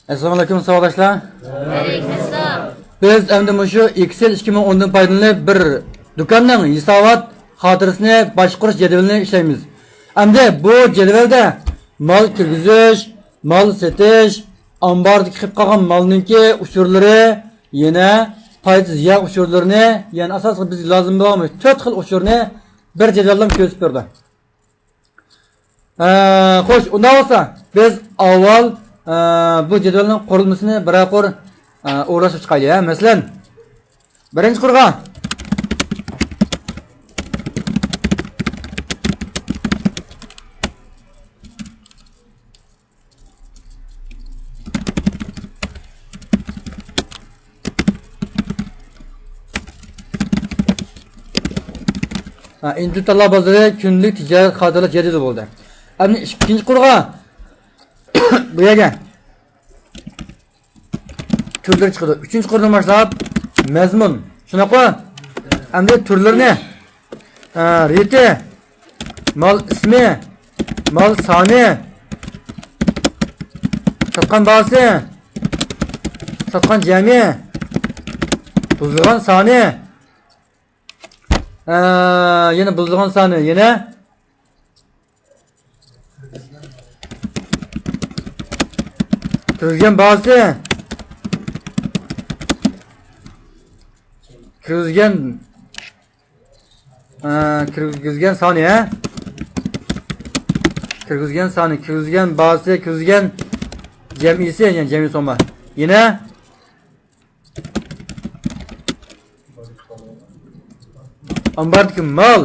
Assalomu alaykum savoldoshlar. Aleykümselam. Biz endi shu Excel 2010 dan foydalanib bir do'konning hisobot xotirasini boshqarish jadvalini ishlaymiz. Endi bu jadvalda mal kirgizish, mal setish, ambarda qilib qolgan malninki uchurlari, yana foydatsiz yog' uchurlarini, yana asosiy biz lozim bo'lgan 4 xil uchurni bir jadvalda ko'rsatib berdi. Xo'sh, undan bo'lsa biz avval bu jadvalning qurilmasini biraqor o'rnashib chiqaylik. Masalan, birinchi qurg'a Intu talab bozori kunlik tijorat xotirasi jadvali bo'ldi. Endi ikkinchi qurg'a bu yerga turlar chiqadi. Uchinchi qurdan boshlab mazmun. Shunaqa endi turlarni reti, mal ismi, mal soni, sotgan bahsi, sotgan jami, buzilgan soni, yana buzilgan soni, yana kirgizgan bahsi, kirgizgan soni, kirgizgan soni, kirgizgan bahsi, kirgizgan jamisi, yani jami soma. Yana ambardagi mal,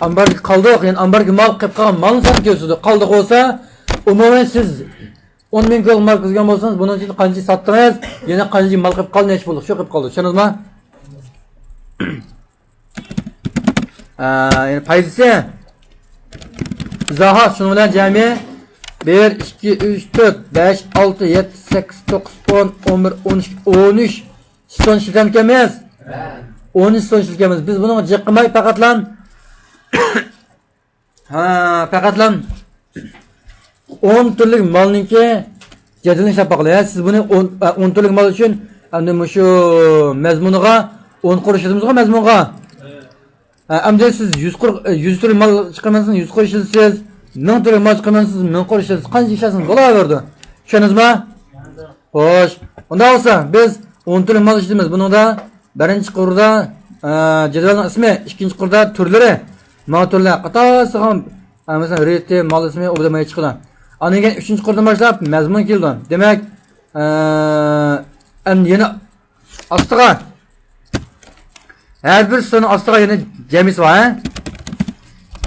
ambardagi qoldiq, yani ambardagi mal qilib qolgan malni soni ko'rsatdi. Qoldiq bo'lsa, umuman siz 10 ming ko'l mal qilgan bo'lsangiz, buning uchun qancha sotdingiz, yana qancha mal qilib qoldi, nech bo'ldi, shu qilib qoldi. Tushundingizmi? Yani foydasi izohat shuning bilan jami 1 2 3 4 5 6 7 8 9 10 11 12 13 son ishlatamiz. 13 son ishlatamiz. Biz buni jiqmay faqatlan faqatlan 10 turlik malninki jadvalini ishlab qo'yamiz. Siz buni 10 turlik mal uchun endi shu mazmuniga 10 qurush ishlatamiz mazmunga. Endi siz 100 turlik mal chiqarmansiz, 100 qurush ishlatasiz. 1000 turlik mal chiqarmansiz, 1000 qurush ishlatasiz. Qancha ishlatsangiz bo'laveradi. Tushundingizmi? Xo'sh, unda bo'lsa biz 10 turlik mal ishlatamiz. Buningda birinchi qurda jadvalning ismi, ikkinchi qurda turlari, mal turlari qatorasi ham masalan reti, mal ismi o'bdamay chiqadi. Ana keyin 3-qurdan boshlab mazmun keldi. Demak, endi yana ostiga har bir soni ostiga yana jamisi bor,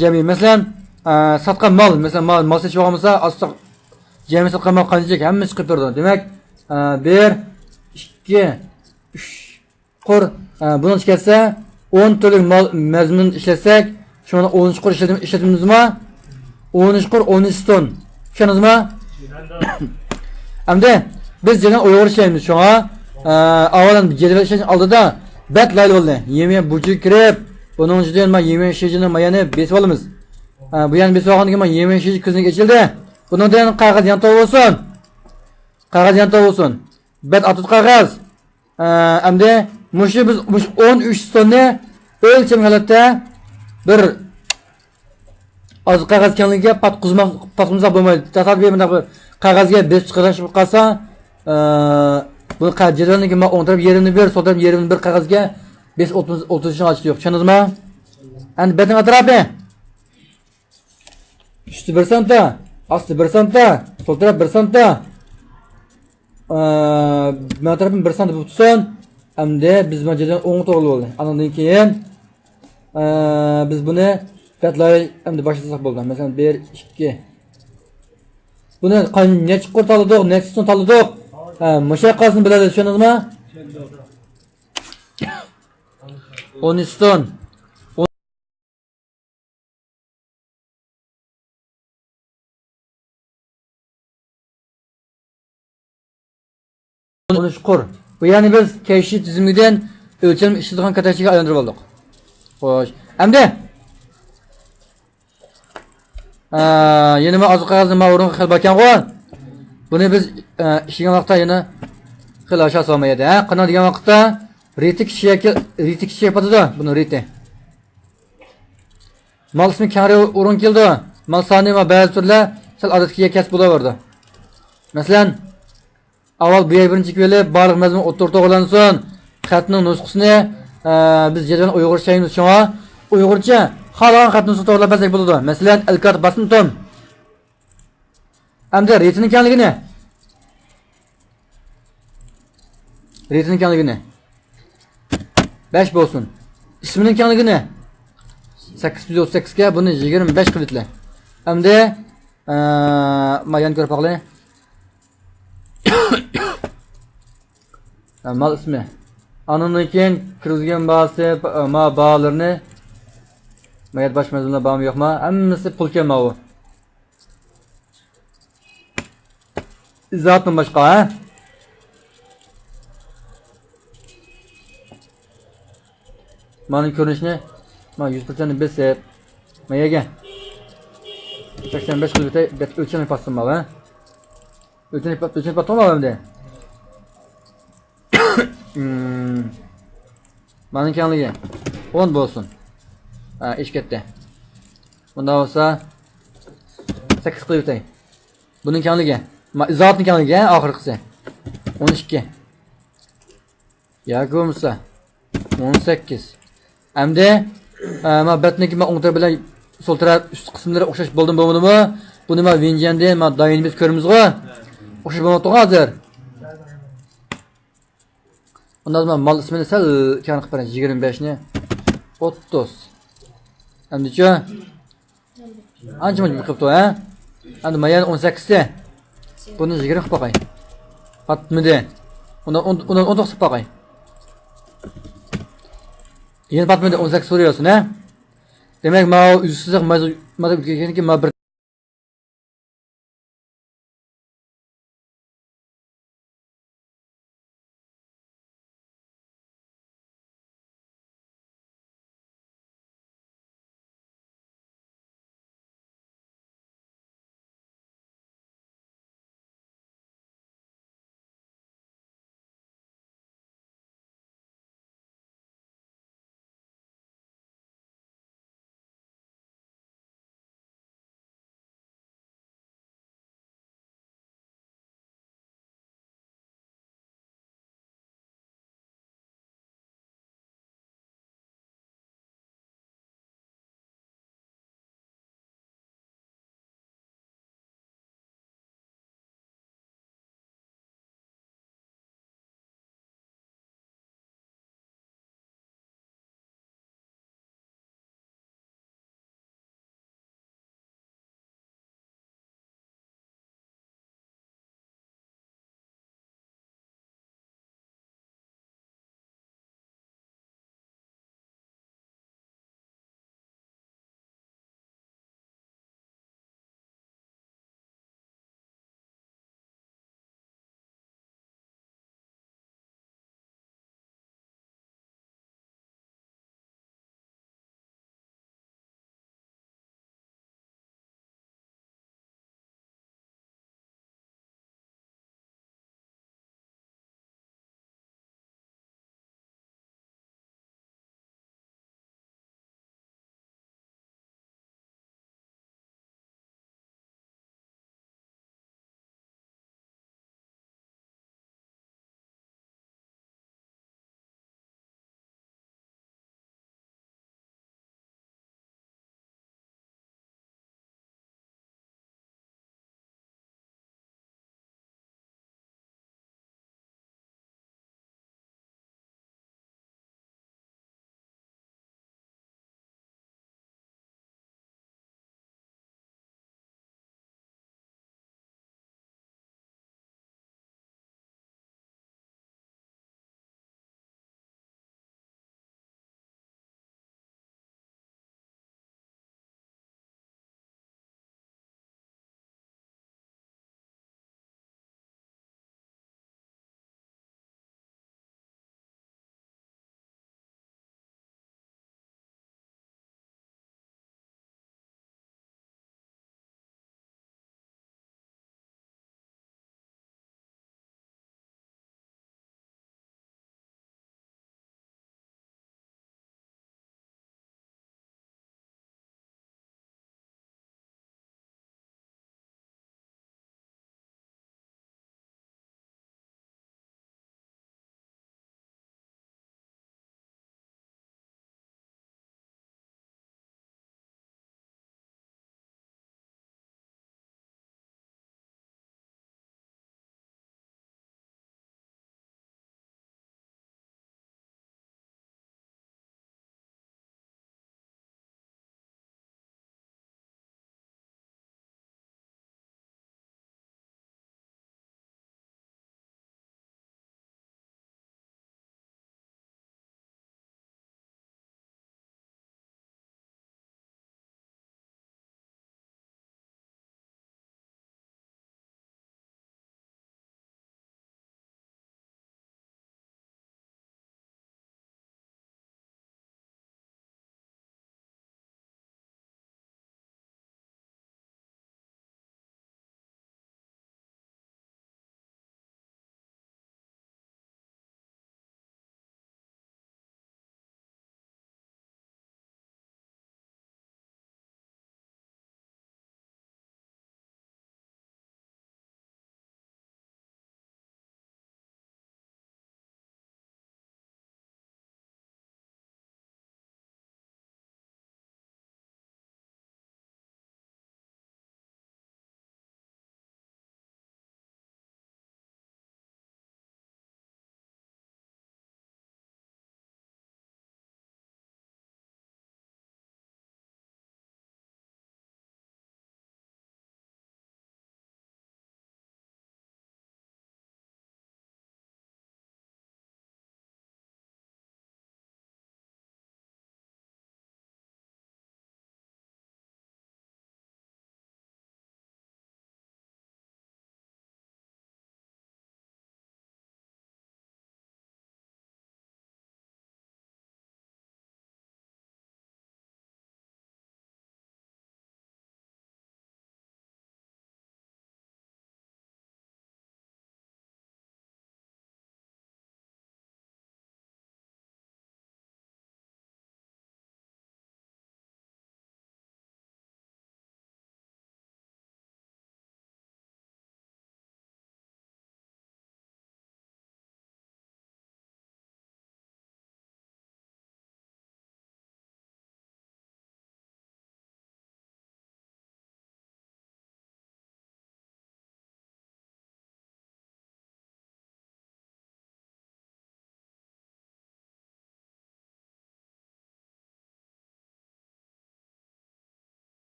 jami. Masalan, sotgan mal, masalan mal sotib olgansa, ostiga jami sotgan mal qancha hammasi chiqib turdi. Demak, 1 2 3 qur buni chiqarsa 10 turlik mal mazmun ishlasak, shuni 10 qur ishlatamizmi? 10 qur 10 ton. Tushundingizmi? Endi biz yana o'yg'irishamiz shunga. Avvalan jadval ishlash oldida bat layl bo'ldi. Yemi buji kirib, buning ustidan men yemi shejini mayani besib olamiz. Bu yana besib olgandan keyin yemi sheji ko'zini ochildi. Bundan qog'oz yontoq bo'lsin. Qog'oz yontoq bo'lsin. Bat atut qog'oz. Endi mushu biz 13 tonni o'lcham holatda bir az qog'oz kenligiga patqizmoq bo'lmaydi. Tasavvur mana bu qog'ozga besib chiqarish qilsa, bu jadvalniki men o'ntirib yerini bir, so'tirib yerini bir qog'ozga 5-30 ochdi yo'q. Tushundingizmi? Endi batning atrofi usti 1 santa, osti 1 santa, so'l taraf 1 santa, men tarafim 1 santa bo'lib tutsin. Endi biz mana jadval o'ng to'g'ri bo'ldi. Andan keyin biz buni batlar endi boshlasak bo'ldi. Masalan 1 2 buni necha qurt oldik, necha ton oldik? Mushaqqasini biladi, tushundingizmi? 13 ton. 13 qur. Bu yani biz keşi tiziminden ölçüm işlediğin kategoриyaga aylantirib oldik. Xo'sh. Endi yana men oziq qog'ozni men o'ringa qilib ekan qo'y. Buni biz ishlagan vaqtda yana xil aşağı solmaydi. Qana degan vaqtda reti kichayapti-da, buni reti. Mal ismi kari o'rin keldi. Mal soni va ba'zi turlar sal odatga kasb bo'laverdi. Masalan, avval bu birinchi kelib, barliq mazmun o'rtoq o'g'lansin. Xatning nusxasini biz jadval uyg'urcha yozamiz shunga. Uyg'urcha xalqan xatni to'g'rilab basak bo'ladi. Masalan, al-kat basın tom. Hamda retini kanligini. Retini kanligini. 5 bo'lsin. Ismining kanligini. 838 ga buni 25 qilibdilar. Hamda mayan ko'rib qo'ying. Mal ismi. Andan keyin kirgizgan bahsi ma bağlarını mayat baş mazmunlar bağım yo'qmi? Hammasi pul kelmavi. İzotdan boshqa, ha? Mana ko'rinishni ma 100% besib mayaga 85 qilib o'tay, bet o'lchami passim ha? O'lchami patolmamda. Mana kanligi 10 bo'lsin. Ish katta. Bunda bo'lsa 8 qilib o'tay. Buning kanligi, izotning kanligi oxirgisi 12. Yoki bo'lmasa 18. Hamda ma batniki ma o'ngtar bilan sol taraf ust qismlari o'xshash bo'lmadimi? Buni ma venjanda ma doyimiz ko'ramiz-ku. O'xshash bo'lmoqda hozir. Ondan sonra mal ismini sal kan qilib bering 25 ni 30. Hamda-chi? Ancha-muncha qilibdi, ha? Endi mayan 18 ta. Buni 20 qilib qo'yay. Patmidi. Undan 19 qilib qo'yay. Yeni patmidi 18 so'rayapsan, ha? Demak, ma usiz ma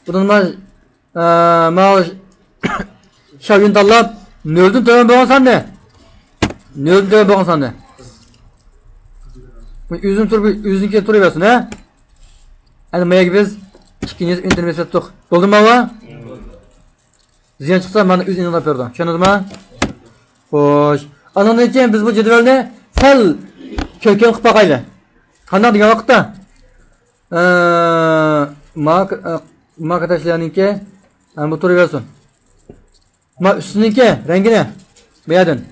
Bunun ma şavın tanlap nöldün töven boğan sandı. Nöldün töven boğan sandı. Üzüm üzünke turuyorsun ha? Hani maya biz ikiniz internet ettik. Oldu mu baba? Ziyan çıksa bana üz inanıp verdi. Şunuz mu? Hoş. Anandan için biz bu cedvelni sal köken qilib baqayli. Qanday degan vaqtda? Ma arkadaşlarınki bu turaversin. Ma üstüninki rengini beğendin.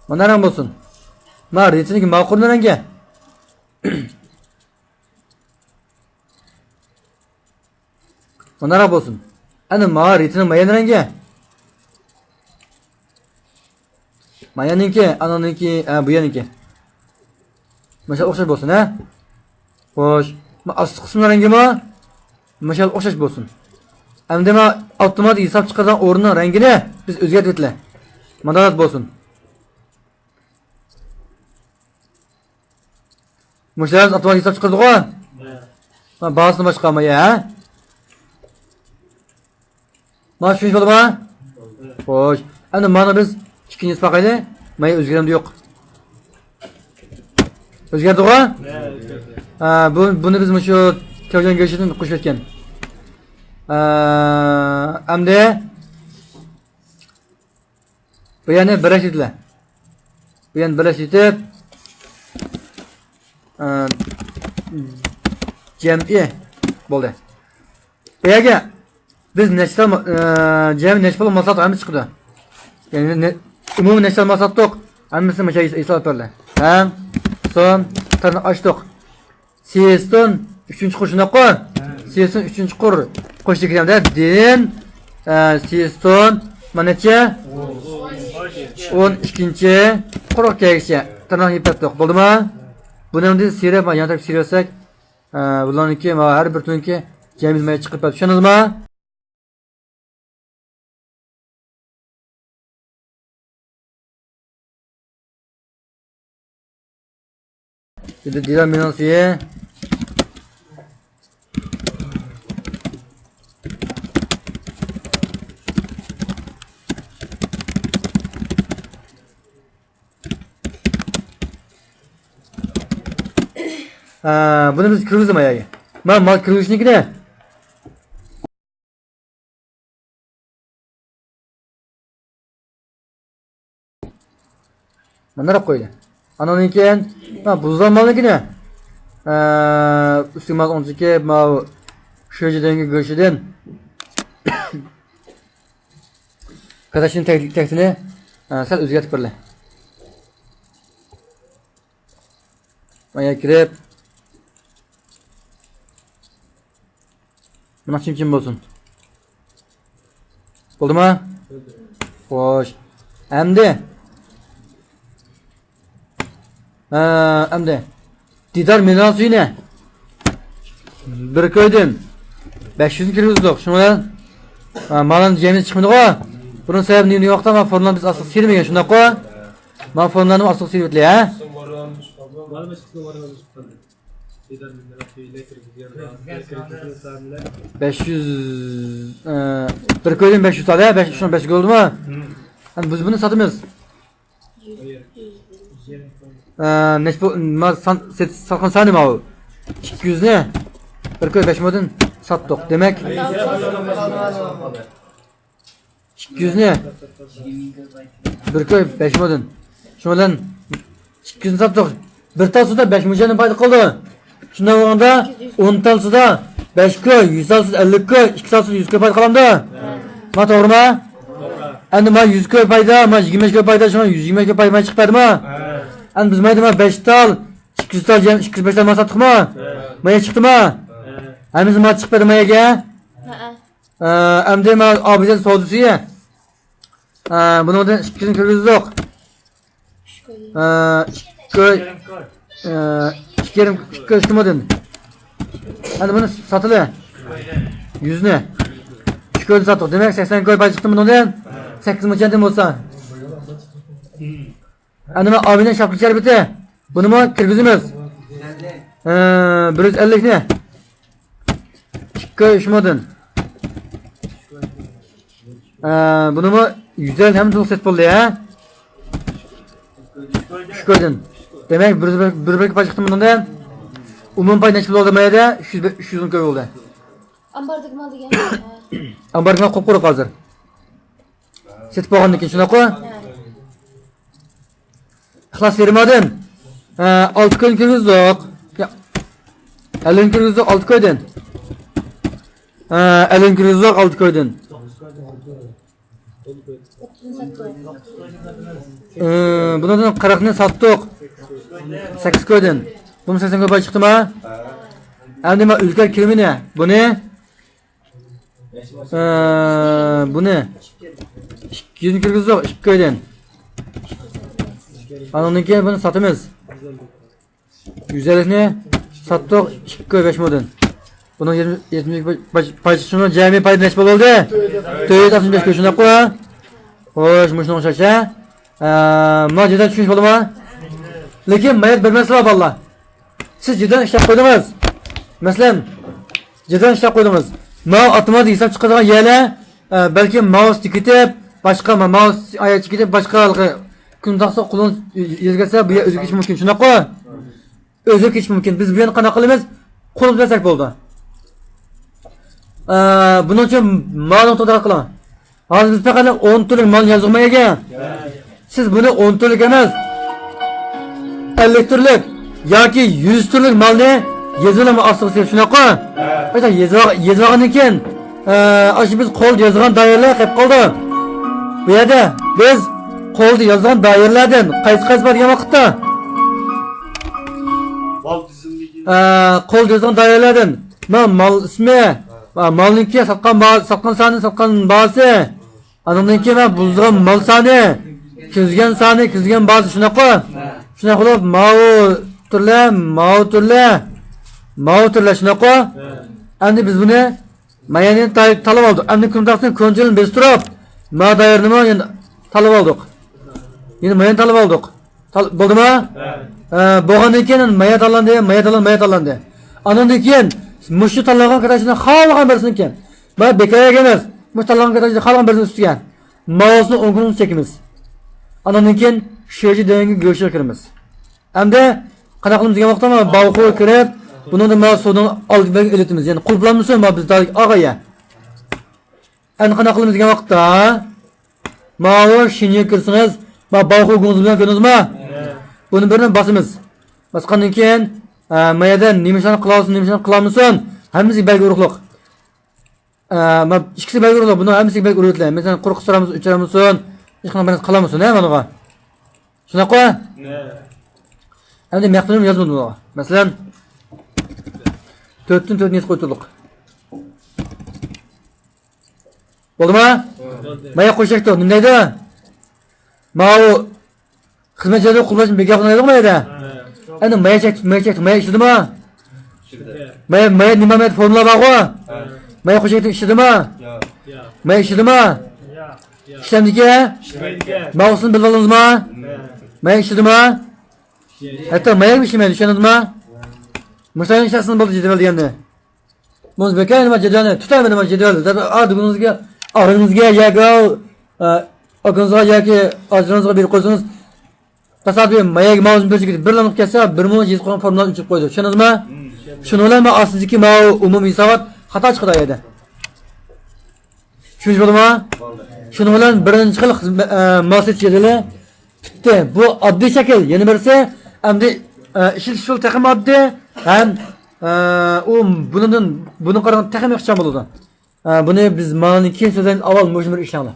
Mana rang bo'lsin. Ma retiniki ma'qul rangga. Mana rang bo'lsin. Ana ma retini mayan rangga. Mayaniki, ananinki, bu yaniki. Mashal o'xshash bo'lsin, ha? Xo'sh. Ma asli qismlar rangimi? Mashal o'xshash bo'lsin. Endi ma avtomatik hisob chiqargan o'rnining rangini biz o'zgartirib etla. Madorat bo'lsin. Mashal avtomatik hisob chiqardi-ku? Ma bahasini boshqarmay, ha? Ma shuncha bo'ldimi? Xo'sh. Endi mana biz ikkinchi isbaqayli, maya o'zgaramdi yo'q. O'zgardi-ku? Buni biz shu kavjon go'shtini qo'shib etgan. Endi bu yana birlashtirdilar. Bu yana birlashtirib jam'i bo'ldi. Bu yerga biz nechta jam'i nechta maslahat ham chiqdi. Yani umumiy nechta maslahat yo'q. Hammasi mana shu hisob berdilar. Ham, son, tarni ochdik. Siyeston 3-qur shunaqa. Siyeston 3-qur qo'shdik hamda din siyeston manacha 12-qurgacha tarni yetdik. Bo'ldimi? Buni endi sirab yana siryosak, bularniki har bir tunki jamizmay chiqib turadi. Tushundingizmi? Jadi dia minus ya. Bunu biz kırmızı mayayı. Mal kırmızı ne? Mana qo'ydi. Anadan keyin buzdan malnikini üstümas 12 ma şöjidagi go'shidan qadashin taktini sal o'zgartirib berdi. Maya kirib buna chim bo'lsin. Bo'ldimi? Xo'sh. Endi Didar menasuyine bir koydun 500 kiruzduq. Shundan malan jamiy chiqmadi-ku. Bunun sababi nima yo'qda men fondan biz asl sirmagan shunday-ku. Men fondan asl sirvetli, ha? 500 bir koydun 500 tane, 500 bo'ldimi? Hani biz buni sotamiz. Salqin sani ma 200 ni bir koy 5 modin satdik. Demak 200 ni bir koy 5 modin. Shundan 200 ni satdik. Bir tal suda 5 mo'jani paydo qildi. Shundan bo'lganda 10 tal suda 5 koy 100 tal suda 50 koy 2 tal suda 100 koy paydo qilamdi. Ma to'g'rimi? Endi ma 100 koy paydo, ma 25 koy paydo, shundan 120 koy paydo chiqadimi? Endi biz mayda 5 tal 200 tal 205 tal satdikmi? Maya chiqdimi? Hamiz ma chiqdi mayaga? Endi ma obizat savdosi. Bundan 200 kirgizdik. 2 modin. Endi buni satili 100 ni. 2 koy satdik. Demak 80 koy pay chiqdi bundan. 8 mo'jani bo'lsa. Endi men obidan shaplik chiqarib Bunu mu kirgizimiz? 150 ne? 2 3 modun. Bunu mu 150 hem de set oldu ya. Şu gördün. Demek bir pay çıktı bundan. Umum pay neçil oldu maya da 300'ün köy oldu. Ambardaki mal degan. Ambarga qop-quruq hozir. Setib bo'lgandan keyin shunaqa. Ixlos bermadim. 6 kun kirgizdik. 50 kun kirgizdik 6 koydan. 50 kun kirgizdik 6 koydan. Bundan 40 ni satdik. 8 koydan. Bunu 80 koy chiqdimi? Endi men ulkan kirmini. Buni 200 kirgizdik 2 koydan. Anondan keyin buni sotamiz. 150 ni satdik 2 koy 5 moddan. Bunun 20 payçısının cami payı neç oldu? 465 koy shunday qo'y. Xo'sh, mushuni o'xshacha. Ma juda tushunish bo'ldimi? Lekin mayat bermaslar vallah. Siz juda ishlab qo'ydingiz. Masalan, juda ishlab qo'ydingiz. Ma avtomatik hisob chiqadigan yerlar balki mouse tikitib, boshqa mouse oyat tikitib, boshqa kundaqsa qo'lin yezgasa bu o'zi ketish mumkin. Shunday qo'y. O'zi ketish mumkin. Biz bu yerni qanaqa qilamiz? Qo'l bilan bo'ldi. Bunun için malın to'g'ri qiling. Hozir biz faqat 10 turlik mal yozilmagan. Siz bunu 10 turlik emas, 50 turlik yoki 100 turlik malni yozilma asosiy shunaqa. Ayta yozgandan keyin ashi biz qo'l yozgan doiralar qilib qoldi. Bu yerda biz qo'lda yozgan doiralardan qaysi bor degan vaqtda qo'l yozgan doiralardan mal ismi malniki satqan sani satqan bazı anondan keyin buzgan mal sani kizgan sani kizgan bazı shunaqa qilib mao turlar shunaqa. Endi biz buni mayani talab oldik. Endi kundaqsin ko'njilni biz turib ma doirni endi talab oldik. Endi mayani talab oldik. Bo'ldimi? Bo'lgandan keyin maya tanlandi. Anondan keyin Muşu tanlagan kadar xalqan bersin ekan. Ben bekaya emas. Muş tanlagan kadar xalqan bersin ustiga. Mouse'ni o'ngini çekimiz. Andan keyin sheji dengi go'shga kiramiz. Endi qanaqa qilamiz degan vaqtda balqo kirib, buni nima suvdan olib eletimiz. Ya'ni qulplanmasa biz dalik og'aya. Endi qanaqa qilamiz degan vaqtda ma'lum shinga kirsangiz, balqo go'ngini bilan ko'rdingizmi? Buni birini basamiz. Basgandan keyin mayada nimishani qilamisan, hammasi belgi urug'liq. Ikkisi belgi urug'liq, buni hammasi belgi urug'liq. Masalan, quruq suramiz, uchiramisan, hech qanday bir qilamisan, mana. Shunaqa? Endi maqtovni yozmadim buni. Masalan, 4 dan 4 net qo'ydik. Bo'ldimi? Maya qo'shakda, nima deydi? Ma'u xizmatchilar qulashni bekor qilmaydi mayda. Endi maya ishdimi? Maya nima formula bormi? Maya qo'shakda ishdimi? Maya ishdimi? Ishlamdiki? Ma'usini bilib oldingizmi? Maya ishdimi? Hatto maya ishlaydi, tushundingizmi? Mushtaning shaxsini bo'ldi jadval deganda. Biz bekor nima jadvalni tutamiz nima jadvalni. Buningizga og'ringizga yoki oqingizga yoki ajringizga berib qo'ysangiz tasodif mayaga mavzuni bir lanib ketsa 1 qo'ygan formulani uchib qo'ydi. Tushundingizmi? Shuni bilan men aslidagi umumiy hisobot xato chiqdi edi. Tushunish bo'ldimi? Shuni bilan birinchi xil ma'lumot jadvali bitdi. Bu oddiy shakl. Yana birisi endi ishlash usul texnik oddiy ham buni qaragan texnik ixcham bo'ladi. Buni biz ma'lumotni keyin so'zdan avval mushmir ishlaymiz.